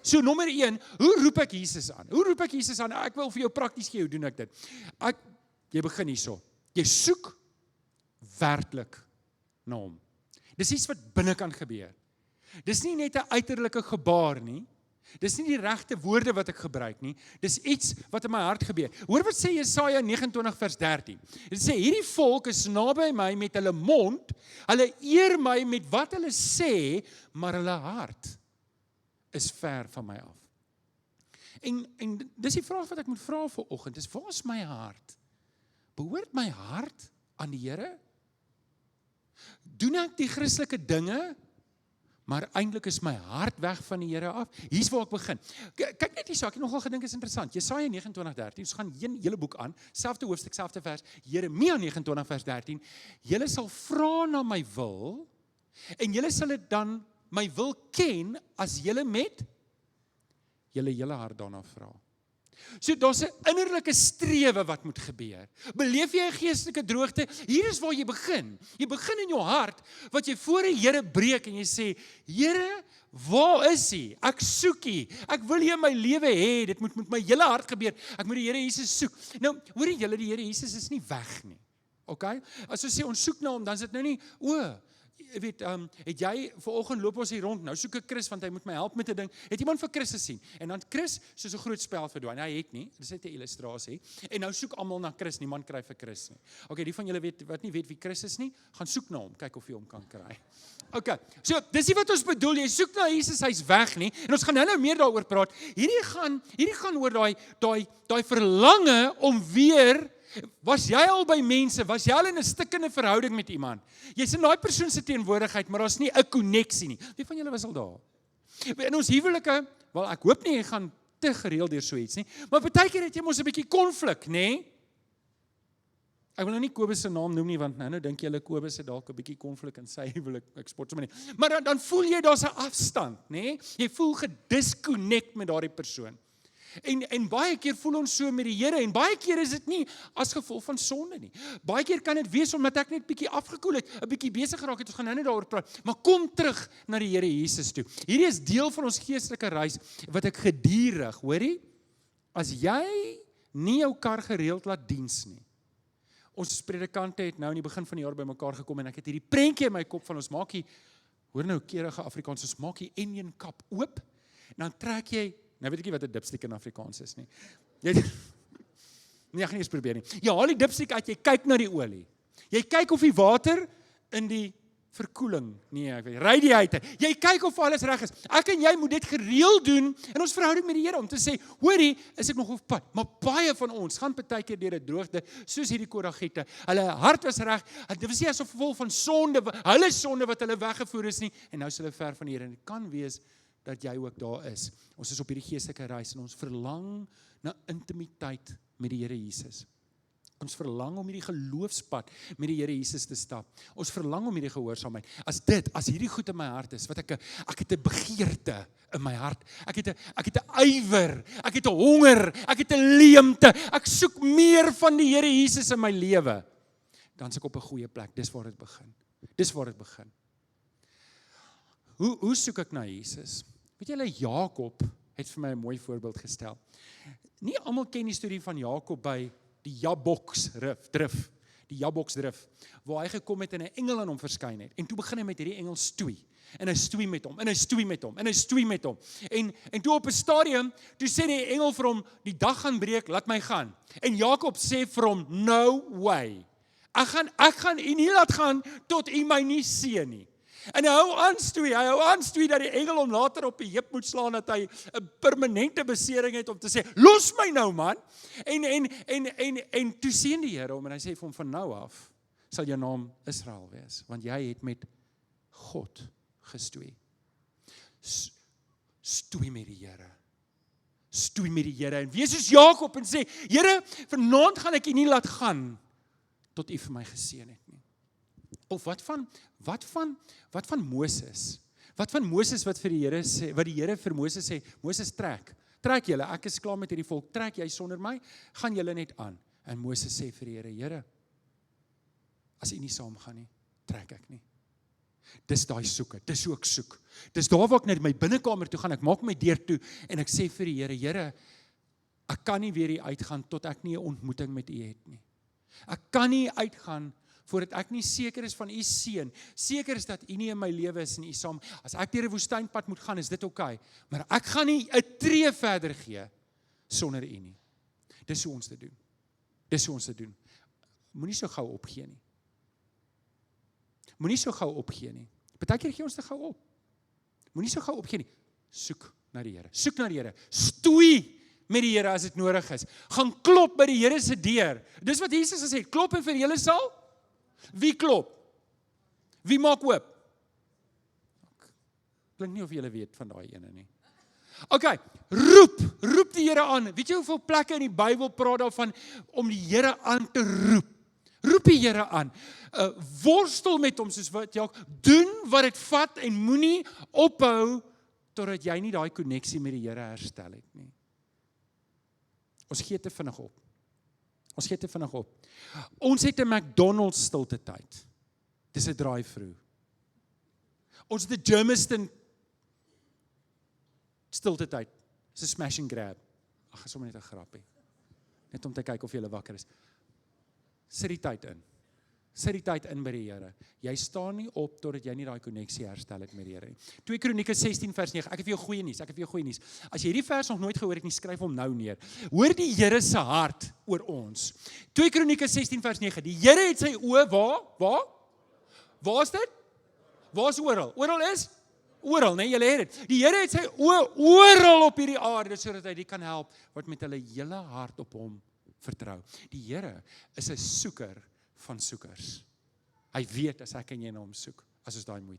So nommer 1, hoe roep ek Jesus aan? Hoe roep ek Jesus aan? Ek wil vir jou prakties gee, hoe doen ek dit? Jy begin hierso. Jy soek werklik na hom. Dis iets wat binne kan gebeur. Dis nie net 'n uiterlike gebaar nie. Dis nie die regte woorde wat ek gebruik nie. Dis iets wat in my hart gebeur. Hoor wat sê Jesaja 29 vers 13. Dit sê, hierdie volk is naby my met hulle mond, hulle eer my met wat hulle sê, maar hulle hart is ver van my af. En dis die vraag wat ek moet vra vanoggend, is waar is my hart? Behoort my hart aan die Here? Doen ek die Christelike dinge, maar eintlik is my hart weg van die Here af? Hier's waar ek begin. Kyk net die saak, ek het nogal gedink is interessant. Jesaja 29:13, ons gaan een hele boek aan, selfde hoofstuk, selfde vers, Jeremia 29 vers 13, julle sal vra na my wil, en julle sal dit dan my wil ken, as julle met julle hele hart daarna vra. So daar's 'n innerlike strewe wat moet gebeur. Beleef jy 'n geestelike droogte? Hier is waar jy begin. Jy begin in jou hart, wat jy voor die Here breek en jy sê, Here, waar is U? Ek soek U. Ek wil U in my lewe hê. Dit moet met my hele hart gebeur. Ek moet die Here Jesus soek. Nou, hoor julle, die Here Jesus is nie weg nie. Okay? As ons sê ons soek na hom, dan is dit nou nie, jy weet, het jy, vanoggend loop ons hier rond, nou soek ek Chris, want hy moet my help met 'n ding, het iemand vir Chris gesien, en dan Chris, soos 'n groot spel verdwyn, hy het nie, dit is net 'n illustrasie, en nou soek almal na Chris, niemand kry vir Chris nie. Okay, die van julle wat nie weet wie Chris is nie, gaan soek na hom, kyk of jy hom kan kry. Okay, so, dis nie wat ons bedoel, jy soek na Jesus, hy's weg nie, en ons gaan nou meer daaroor praat, hierdie gaan oor daai verlange om weer. Was jy al by mense, was jy al in 'n stikkende verhouding met iemand? Jy's in daai persoon se teenwoordigheid, maar daar's nie 'n koneksie nie. Wie van julle was al daar? In ons huwelike, wel ek hoop nie jy gaan te gereeld deur so iets nie, maar partykeer het jy mos 'n bietjie konflik, nê? Ek wil nou nie Kobus se naam noem nie, want nou dink julle Kobus het dalk 'n bietjie konflik in sy huwelik, ek spot sommer nie. Maar dan voel jy daar's 'n afstand, nê? Jy voel gedisconnect met daardie persoon. En baie keer voel ons so met die Here, en baie keer is dit nie as gevolg van sonde nie. Baie keer kan dit wees omdat ek net bietjie afgekoel het, 'n bietjie besig geraak het, ons gaan nou net daaroor praat, maar kom terug na die Here Jesus toe. Hierdie is deel van ons geestelike reis, wat ek gedurig, hoorie, as jy nie jou kar gereeld laat diens nie. Ons predikante het nou in die begin van die jaar bymekaar gekom, en ek het hierdie prentjie in my kop van ons maak hier, hoor nou keurige Afrikaans, ons maak hier enjin kap oop, en dan trek jy. Nou weet ek nie wat 'n dipstick in Afrikaans is nie. Nee, ek gaan nie eens probeer nie. Jy haal die dipstick uit, jy kyk na die olie. Jy kyk of die water in die verkoeling, nee, ek weet, radiator. Jy kyk of alles reg is. Ek en jy moet dit gereeld doen in ons verhouding met die Here, om te sê, hoorie, is ek nog op pad? Maar baie van ons gaan partykeer deur 'n droogte, soos hierdie Koragiete. Hulle hart was reg, dit was nie as gevolg van sonde, hulle sonde wat hulle weggevoer is nie, en nou is hulle ver van die Here. En dit kan wees dat jy ook daar is. Ons is op hierdie geestelike reis, en ons verlang na intimiteit met die Here Jesus. Ons verlang om hierdie geloofspad met die Here Jesus te stap. Ons verlang om hierdie gehoorsaamheid. As hierdie goed in my hart is, wat ek het 'n begeerte in my hart. Ek het 'n ywer, ek het 'n honger, ek het 'n leemte. Ek soek meer van die Here Jesus in my lewe. Dan is ek op 'n goeie plek. Dis waar dit begin. Hoe soek ek na Jesus? Weet julle, Jakob het vir my 'n mooi voorbeeld gestel. Nie almal ken die storie van Jakob by die Jabboksdrif, waar hy gekom het en 'n engel aan hom verskyn het. En toe begin hy met hierdie engel stoei. En hy stoei met hom, en hy stoei met hom, en hy stoei met hom. En toe op 'n stadium, toe sê die engel vir hom, die dag gaan breek, laat my gaan. En Jakob sê vir hom, no way. Ek gaan u nie laat gaan tot u my nie seën nie. En hy hou aanstoei dat die engel hom later op die heup moet slaan, dat hy 'n permanente besering het om te sê, los my nou man. En toe seën die Here hom, en hy sê vir hom, van nou af sal jou naam Israel wees, want jy het met God gestoei. Stoei met die Here. Stoei met die Here, en wees soos Jakob en sê, Here, vanaand gaan ek u nie laat gaan, tot u vir my geseën het nie. Of wat van Moses? Wat van Moses wat vir die Here sê, wat die Here vir Moses sê, Moses trek julle, ek is klaar met hierdie volk, trek jy sonder my, gaan julle net aan. En Moses sê vir die Here, Here, as u nie saam gaan nie, trek ek nie. Dis daai soeke, dis hoe ek soek. Dis daar waar ek na my binnekamer toe gaan, ek maak my deur toe en ek sê vir die Here, Here, ek kan nie weer hier uitgaan tot ek nie 'n ontmoeting met U het nie. Ek kan nie uitgaan voordat ek nie seker is van U seën, seker is dat U nie in my lewe is en U saam. As ek deur 'n woestynpad moet gaan, is dit oukei, maar ek gaan nie 'n tree verder gee sonder U nie. Dis hoe ons dit doen. Dis hoe ons dit doen. Moenie so gou opgee nie. Moenie so gou opgee nie. Partykeer gee ons te gou op. Moenie so gou opgee nie. Soek na die Here. Soek na die Here. Stoei met die Here as dit nodig is. Gaan klop by die Here se deur. Dis wat Jesus gesê het, klop en vir julle sal. Wie klop? Wie maak oop? Klink nie of julle weet van daai ene nie. Okay, roep die Here aan. Weet jy hoeveel plekke in die Bybel praat daarvan om die Here aan te roep? Roep die Here aan. Worstel met hom soos wat jy doen wat dit vat en moenie ophou totdat jy nie daai koneksie met die Here herstel het nie. Ons gee te vinnig op. Ons het 'n McDonald's stilte tyd. Dis 'n drive-through. Ons het 'n Germiston stilte tyd. Dis 'n smash and grab. Ag, is sommer net 'n grappie. Net om te kyk of jy wakker is. Sit die tyd in. Sit die tyd in by die Here. Jy staan nie op totdat jy nie daai koneksie herstel het met die Here nie. 2 Kronieke 16 vers 9. Ek het vir jou goeie nuus. As jy hierdie vers nog nooit gehoor het nie, skryf hom nou neer. Hoor die Here se hart oor ons. 2 Kronieke 16 vers 9. Die Here het sy oë waar? Waar is dit? Waar is oral? Oral is? Oral, nee, julle het dit. Die Here het sy oë oral op hierdie aarde sodat hy die kan help wat met hulle hele hart op hom vertrou. Die Here is 'n soeker van soekers. Hy weet as ek en jy na hom soek, as ons daai moeite